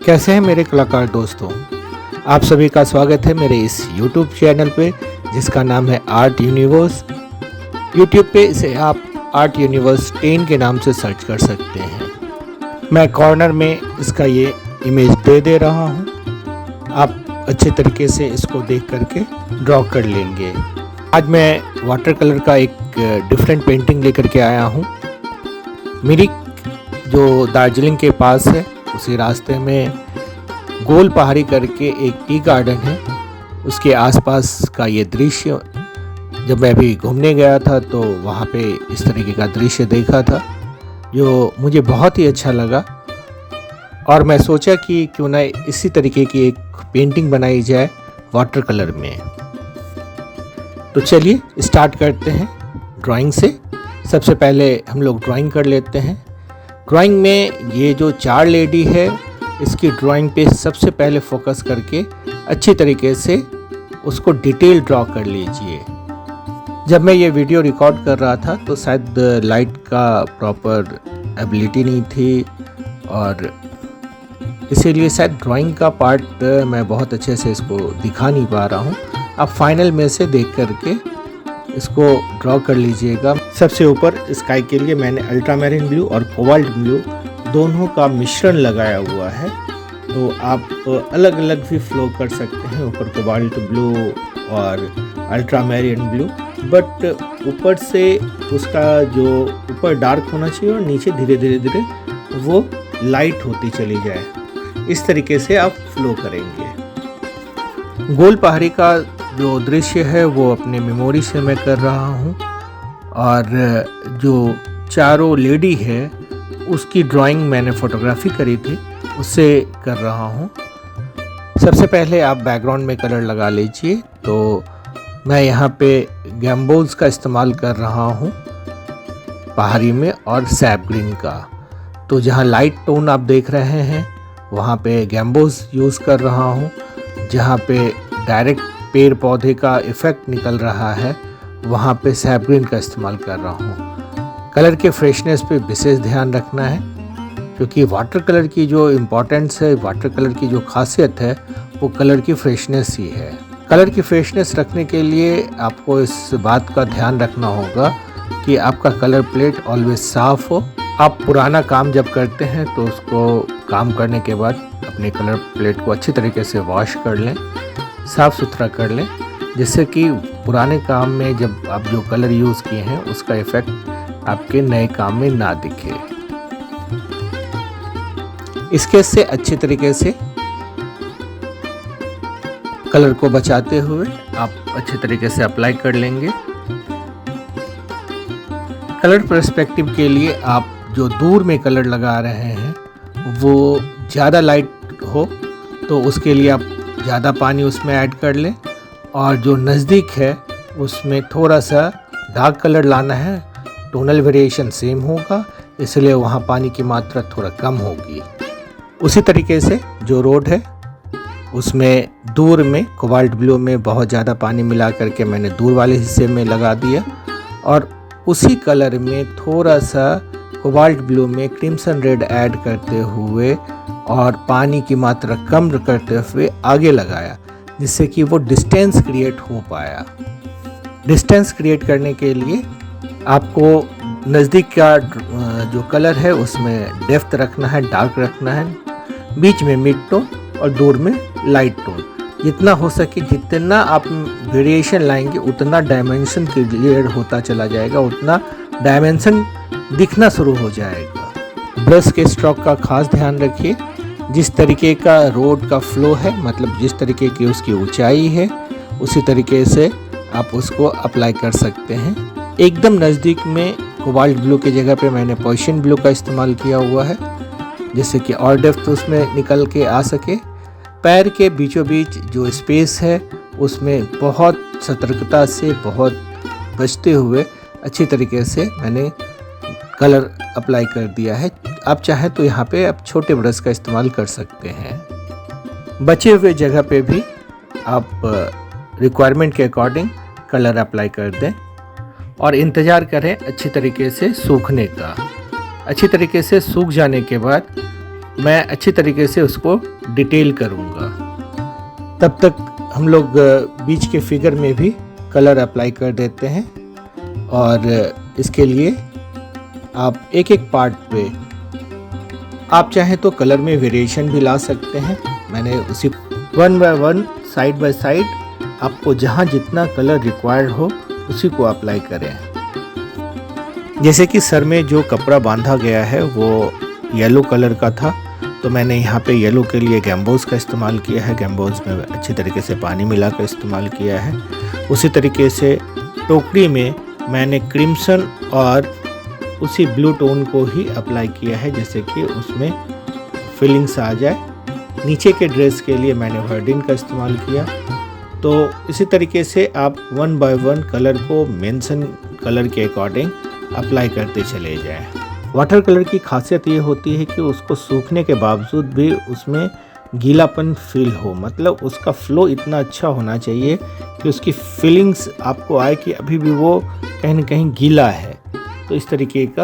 कैसे हैं मेरे कलाकार दोस्तों। आप सभी का स्वागत है मेरे इस YouTube चैनल पे जिसका नाम है आर्ट यूनिवर्स। YouTube पे इसे आप आर्ट यूनिवर्स 10 के नाम से सर्च कर सकते हैं। मैं कॉर्नर में इसका ये इमेज दे रहा हूँ। आप अच्छे तरीके से इसको देख करके ड्रॉ कर लेंगे। आज मैं वाटर कलर का एक डिफरेंट पेंटिंग लेकर के आया हूँ। मिरिक जो दार्जिलिंग के पास है, उसी रास्ते में गोल पहाड़ी करके एक टी गार्डन है, उसके आसपास का ये दृश्य जब मैं अभी घूमने गया था तो वहाँ पे इस तरीके का दृश्य देखा था जो मुझे बहुत ही अच्छा लगा और मैं सोचा कि क्यों ना इसी तरीके की एक पेंटिंग बनाई जाए वाटर कलर में। तो चलिए स्टार्ट करते हैं ड्राइंग से। सबसे पहले हम लोग ड्राइंग कर लेते हैं। ड्राइंग में ये जो 4 लेडी है, इसकी ड्राइंग पे सबसे पहले फोकस करके अच्छी तरीके से उसको डिटेल ड्रॉ कर लीजिए। जब मैं ये वीडियो रिकॉर्ड कर रहा था तो शायद लाइट का प्रॉपर एबिलिटी नहीं थी और इसीलिए शायद ड्राइंग का पार्ट मैं बहुत अच्छे से इसको दिखा नहीं पा रहा हूँ। आप फाइनल में से देख करके इसको ड्रॉ कर लीजिएगा। सबसे ऊपर स्काई के लिए मैंने अल्ट्रामैरिन ब्लू और कोबाल्ट ब्लू दोनों का मिश्रण लगाया हुआ है, तो आप अलग अलग भी फ्लो कर सकते हैं। ऊपर कोबाल्ट ब्लू और अल्ट्रामैरिन ब्लू, बट ऊपर से उसका जो ऊपर डार्क होना चाहिए और नीचे धीरे धीरे वो लाइट होती चली जाए। इस तरीके से आप फ्लो करेंगे। गोल पहाड़ी का जो दृश्य है वो अपने मेमोरी से मैं कर रहा हूँ और जो चारों लेडी है उसकी ड्राइंग मैंने फोटोग्राफी करी थी, उससे कर रहा हूँ। सबसे पहले आप बैकग्राउंड में कलर लगा लीजिए। तो मैं यहाँ पे गैम्बोज का इस्तेमाल कर रहा हूँ पहाड़ी में और सैप ग्रीन का। तो जहाँ लाइट टोन आप देख रहे हैं वहाँ पे गैम्बोज यूज़ कर रहा हूँ। जहाँ पे डायरेक्ट पेड़ पौधे का इफ़ेक्ट निकल रहा है वहाँ पे सैप ग्रीन का इस्तेमाल कर रहा हूँ। कलर के फ्रेशनेस पे विशेष ध्यान रखना है क्योंकि वाटर कलर की जो इम्पोर्टेंस है, वाटर कलर की जो खासियत है वो कलर की फ्रेशनेस ही है। कलर की फ्रेशनेस रखने के लिए आपको इस बात का ध्यान रखना होगा कि आपका कलर प्लेट ऑलवेज साफ़ हो। आप पुराना काम जब करते हैं तो उसको काम करने के बाद अपने कलर प्लेट को अच्छी तरीके से वॉश कर लें, साफ़ सुथरा कर लें, जिससे कि पुराने काम में जब आप जो कलर यूज़ किए हैं उसका इफ़ेक्ट आपके नए काम में ना दिखे। इसके से अच्छे तरीके से कलर को बचाते हुए आप अच्छे तरीके से अप्लाई कर लेंगे। कलर पर्सपेक्टिव के लिए आप जो दूर में कलर लगा रहे हैं वो ज़्यादा लाइट हो तो उसके लिए आप ज़्यादा पानी उसमें ऐड कर लें और जो नज़दीक है उसमें थोड़ा सा डार्क कलर लाना है। टोनल वेरिएशन सेम होगा, इसलिए वहाँ पानी की मात्रा थोड़ा कम होगी। उसी तरीके से जो रोड है उसमें दूर में कोबाल्ट ब्लू में बहुत ज़्यादा पानी मिला करके मैंने दूर वाले हिस्से में लगा दिया और उसी कलर में थोड़ा सा कोबाल्ट ब्लू में क्रिम्सन रेड ऐड करते हुए और पानी की मात्रा कम करते हुए आगे लगाया, जिससे कि वो डिस्टेंस क्रिएट हो पाया। डिस्टेंस क्रिएट करने के लिए आपको नज़दीक का जो कलर है उसमें डेप्थ रखना है, डार्क रखना है, बीच में मिड टोन और दूर में लाइट टोन। जितना हो सके जितना आप वेरिएशन लाएंगे उतना डायमेंशन क्लियर होता चला जाएगा, उतना डायमेंशन दिखना शुरू हो जाएगा। ब्रश के स्ट्रोक का खास ध्यान रखिए। जिस तरीके का रोड का फ्लो है, मतलब जिस तरीके की उसकी ऊंचाई है, उसी तरीके से आप उसको अप्लाई कर सकते हैं। एकदम नज़दीक में कोबाल्ट ब्लू की जगह पे मैंने पर्शियन ब्लू का इस्तेमाल किया हुआ है, जिससे कि और डेप्थ उसमें निकल के आ सके। पैर के बीचों बीच जो स्पेस है उसमें बहुत सतर्कता से, बहुत बचते हुए अच्छी तरीके से मैंने कलर अप्लाई कर दिया है। आप चाहें तो यहाँ पे आप छोटे ब्रश का इस्तेमाल कर सकते हैं। बचे हुए जगह पे भी आप रिक्वायरमेंट के अकॉर्डिंग कलर अप्लाई कर दें और इंतज़ार करें अच्छी तरीके से सूखने का। अच्छी तरीके से सूख जाने के बाद मैं अच्छी तरीके से उसको डिटेल करूँगा। तब तक हम लोग बीच के फिगर में भी कलर अप्लाई कर देते हैं और इसके लिए आप एक एक पार्ट पे आप चाहें तो कलर में वेरिएशन भी ला सकते हैं। मैंने उसी 1 बाय 1 साइड बाय साइड आपको जहाँ जितना कलर रिक्वायर्ड हो उसी को अप्लाई करें। जैसे कि सर में जो कपड़ा बांधा गया है वो येलो कलर का था, तो मैंने यहाँ पे येलो के लिए गैम्बोज का इस्तेमाल किया है। गैम्बोज में अच्छी तरीके से पानी मिलाकर इस्तेमाल किया है। उसी तरीके से टोकरी में मैंने क्रिम्सन और उसी ब्लू टोन को ही अप्लाई किया है, जैसे कि उसमें फीलिंग्स आ जाए। नीचे के ड्रेस के लिए मैंने वर्डिन का इस्तेमाल किया। तो इसी तरीके से आप 1 बाय 1 कलर को मेंशन कलर के अकॉर्डिंग अप्लाई करते चले जाएं। वाटर कलर की खासियत ये होती है कि उसको सूखने के बावजूद भी उसमें गीलापन फील हो, मतलब उसका फ्लो इतना अच्छा होना चाहिए कि उसकी फीलिंग्स आपको आए कि अभी भी वो कहीं ना कहीं गीला है। तो इस तरीके का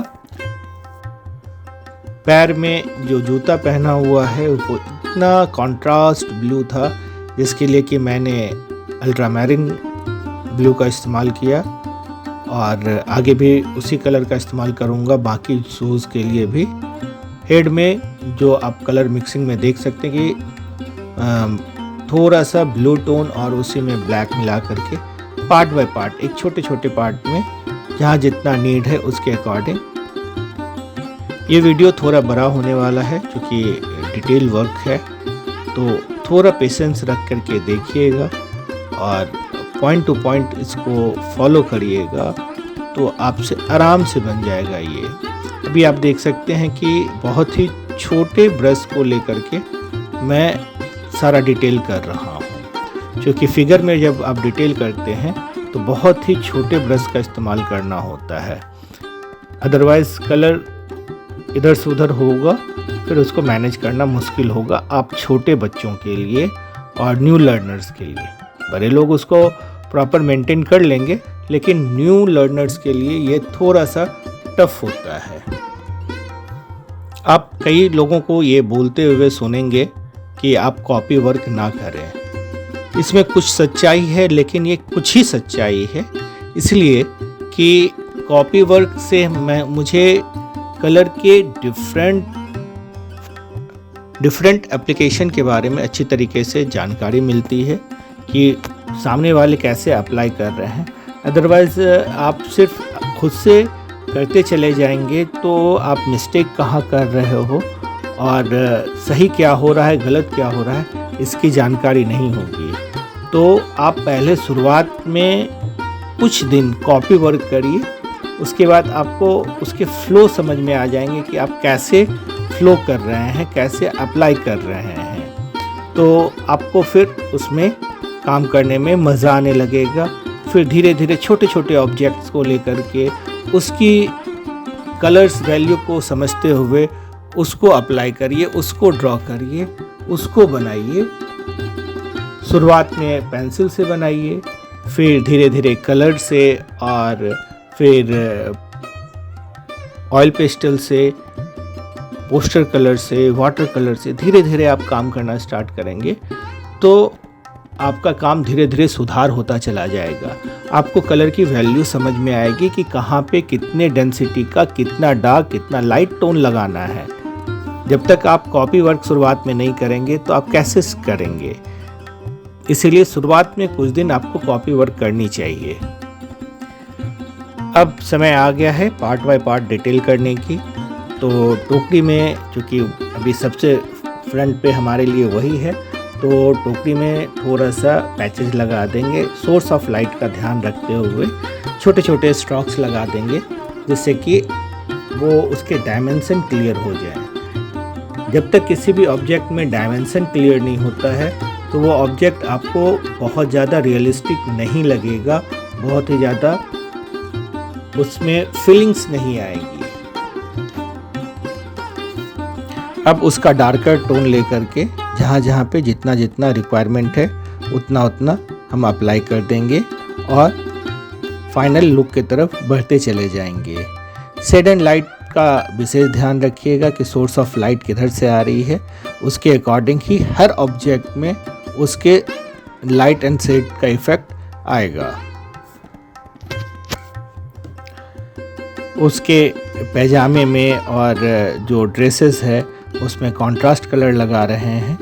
पैर में जो जूता पहना हुआ है वो इतना कंट्रास्ट ब्लू था, जिसके लिए कि मैंने अल्ट्रामैरिन ब्लू का इस्तेमाल किया और आगे भी उसी कलर का इस्तेमाल करूँगा बाकी शूज़ के लिए भी। हेड में जो आप कलर मिक्सिंग में देख सकते हैं कि थोड़ा सा ब्लू टोन और उसी में ब्लैक मिला करके पार्ट बाय पार्ट, एक छोटे छोटे पार्ट में जहाँ जितना नीड है उसके अकॉर्डिंग। ये वीडियो थोड़ा बड़ा होने वाला है क्योंकि डिटेल वर्क है, तो थोड़ा पेशेंस रख करके देखिएगा और पॉइंट टू पॉइंट इसको फॉलो करिएगा, तो आपसे आराम से बन जाएगा ये। अभी आप देख सकते हैं कि बहुत ही छोटे ब्रश को लेकर के मैं सारा डिटेल कर रहा हूँ, क्योंकि फिगर में जब आप डिटेल करते हैं तो बहुत ही छोटे ब्रश का इस्तेमाल करना होता है, अदरवाइज़ कलर इधर से उधर होगा, फिर उसको मैनेज करना मुश्किल होगा आप छोटे बच्चों के लिए और न्यू लर्नर्स के लिए। बड़े लोग उसको प्रॉपर मेंटेन कर लेंगे, लेकिन न्यू लर्नर्स के लिए ये थोड़ा सा टफ होता है। आप कई लोगों को ये बोलते हुए सुनेंगे कि आप कॉपी वर्क ना करें। इसमें कुछ सच्चाई है, लेकिन ये कुछ ही सच्चाई है, इसलिए कि कॉपी वर्क से मुझे कलर के डिफरेंट एप्लीकेशन के बारे में अच्छी तरीके से जानकारी मिलती है कि सामने वाले कैसे अप्लाई कर रहे हैं। अदरवाइज़ आप सिर्फ खुद से करते चले जाएंगे तो आप मिस्टेक कहाँ कर रहे हो और सही क्या हो रहा है, गलत क्या हो रहा है, इसकी जानकारी नहीं होगी। तो आप पहले शुरुआत में कुछ दिन कॉपी वर्क करिए, उसके बाद आपको उसके फ्लो समझ में आ जाएंगे कि आप कैसे फ्लो कर रहे हैं, कैसे अप्लाई कर रहे हैं। तो आपको फिर उसमें काम करने में मज़ा आने लगेगा। फिर धीरे धीरे छोटे छोटे ऑब्जेक्ट्स को लेकर के उसकी कलर्स वैल्यू को समझते हुए उसको अप्लाई करिए, उसको ड्रॉ करिए, उसको बनाइए। शुरुआत में पेंसिल से बनाइए, फिर धीरे धीरे कलर से और फिर ऑयल पेस्टल से, पोस्टर कलर से, वाटर कलर से धीरे धीरे आप काम करना स्टार्ट करेंगे तो आपका काम धीरे धीरे सुधार होता चला जाएगा। आपको कलर की वैल्यू समझ में आएगी कि कहाँ पे कितने डेंसिटी का, कितना डार्क, कितना लाइट टोन लगाना है। जब तक आप कॉपी वर्क शुरुआत में नहीं करेंगे तो आप कैसे करेंगे। इसीलिए शुरुआत में कुछ दिन आपको कॉपी वर्क करनी चाहिए। अब समय आ गया है पार्ट बाय पार्ट डिटेल करने की। तो टोकरी में चूँकि अभी सबसे फ्रंट पे हमारे लिए वही है, तो टोकरी में थोड़ा सा पैचेस लगा देंगे। सोर्स ऑफ लाइट का ध्यान रखते हुए छोटे छोटे स्ट्रोक्स लगा देंगे, जिससे कि वो उसके डायमेंशन क्लियर हो जाए। जब तक किसी भी ऑब्जेक्ट में डायमेंशन क्लियर नहीं होता है तो वो ऑब्जेक्ट आपको बहुत ज़्यादा रियलिस्टिक नहीं लगेगा, बहुत ही ज़्यादा उसमें फीलिंग्स नहीं आएगी। अब उसका डार्कर टोन लेकर के जहाँ जहाँ पे जितना जितना रिक्वायरमेंट है उतना उतना हम अप्लाई कर देंगे और फाइनल लुक की तरफ बढ़ते चले जाएंगे। शेड एंड लाइट का विशेष ध्यान रखिएगा कि सोर्स ऑफ लाइट किधर से आ रही है, उसके अकॉर्डिंग ही हर ऑब्जेक्ट में उसके लाइट एंड शेड का इफेक्ट आएगा। उसके पैजामे में और जो ड्रेसेस है उसमें कंट्रास्ट कलर लगा रहे हैं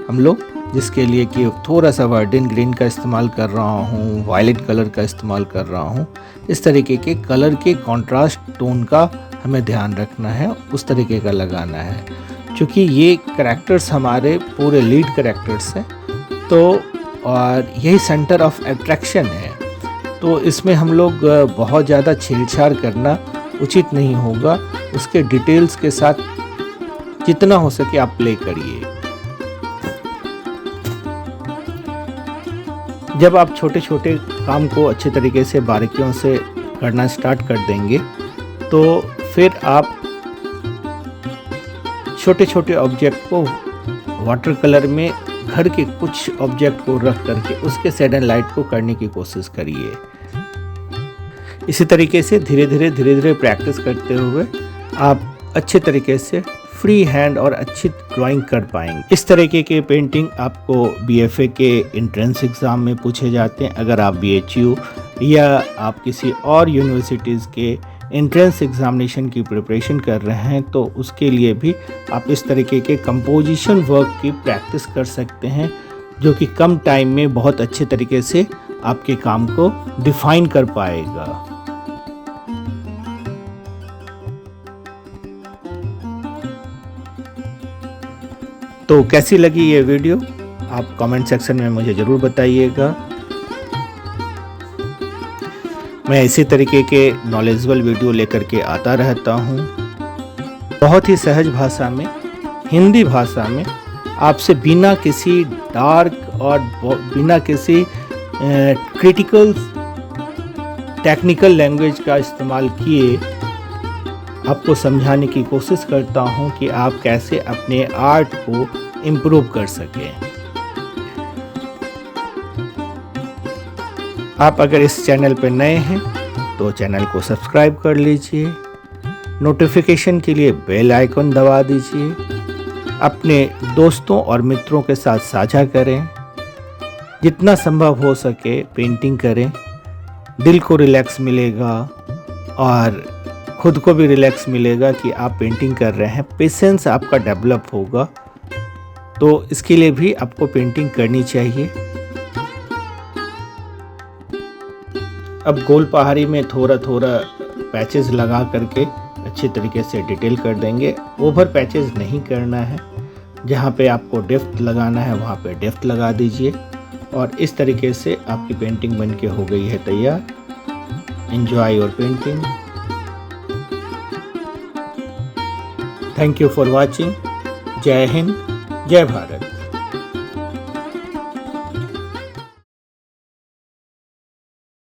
हम लोग, जिसके लिए कि थोड़ा सा वर्डिन ग्रीन का इस्तेमाल कर रहा हूँ, वायलेट कलर का इस्तेमाल कर रहा हूँ। इस तरीके के कलर के कंट्रास्ट टोन का हमें ध्यान रखना है, उस तरीके का लगाना है। क्योंकि ये कैरेक्टर्स हमारे पूरे लीड कैरेक्टर्स हैं, तो और यही सेंटर ऑफ अट्रैक्शन है, तो इसमें हम लोग बहुत ज़्यादा छेड़छाड़ करना उचित नहीं होगा। उसके डिटेल्स के साथ जितना हो सके आप प्ले करिए। जब आप छोटे छोटे काम को अच्छे तरीके से बारीकियों से करना स्टार्ट कर देंगे, तो फिर आप छोटे छोटे ऑब्जेक्ट को वाटर कलर में घर के कुछ ऑब्जेक्ट को रख करके उसके शेड एंड लाइट को करने की कोशिश करिए। इसी तरीके से धीरे धीरे प्रैक्टिस करते हुए आप अच्छे तरीके से फ्री हैंड और अच्छी ड्राइंग कर पाएंगे। इस तरीके के पेंटिंग आपको बीएफए के एंट्रेंस एग्ज़ाम में पूछे जाते हैं। अगर आप बीएचयू या आप किसी और यूनिवर्सिटीज़ के एंट्रेंस एग्जामिनेशन की प्रिपरेशन कर रहे हैं, तो उसके लिए भी आप इस तरीके के कंपोजिशन वर्क की प्रैक्टिस कर सकते हैं, जो कि कम टाइम में बहुत अच्छे तरीके से आपके काम को डिफाइन कर पाएगा। तो कैसी लगी ये वीडियो आप कमेंट सेक्शन में मुझे ज़रूर बताइएगा। मैं इसी तरीके के नॉलेजेबल वीडियो लेकर के आता रहता हूँ, बहुत ही सहज भाषा में, हिंदी भाषा में, आपसे बिना किसी डार्क और बिना किसी क्रिटिकल टेक्निकल लैंग्वेज का इस्तेमाल किए आपको समझाने की कोशिश करता हूं कि आप कैसे अपने आर्ट को इम्प्रूव कर सकें। आप अगर इस चैनल पर नए हैं तो चैनल को सब्सक्राइब कर लीजिए, नोटिफिकेशन के लिए बेल आइकन दबा दीजिए, अपने दोस्तों और मित्रों के साथ साझा करें, जितना संभव हो सके पेंटिंग करें। दिल को रिलैक्स मिलेगा और खुद को भी रिलैक्स मिलेगा कि आप पेंटिंग कर रहे हैं, पेशेंस आपका डेवलप होगा। तो इसके लिए भी आपको पेंटिंग करनी चाहिए। अब गोल पहाड़ी में थोड़ा थोड़ा पैचेस लगा करके अच्छे तरीके से डिटेल कर देंगे। ओवर पैचेस नहीं करना है, जहाँ पे आपको डेप्थ लगाना है वहाँ पे डेप्थ लगा दीजिए। और इस तरीके से आपकी पेंटिंग बन के हो गई है तैयार। Enjoy your painting. Thank you for watching. जय हिंद, जय भारत।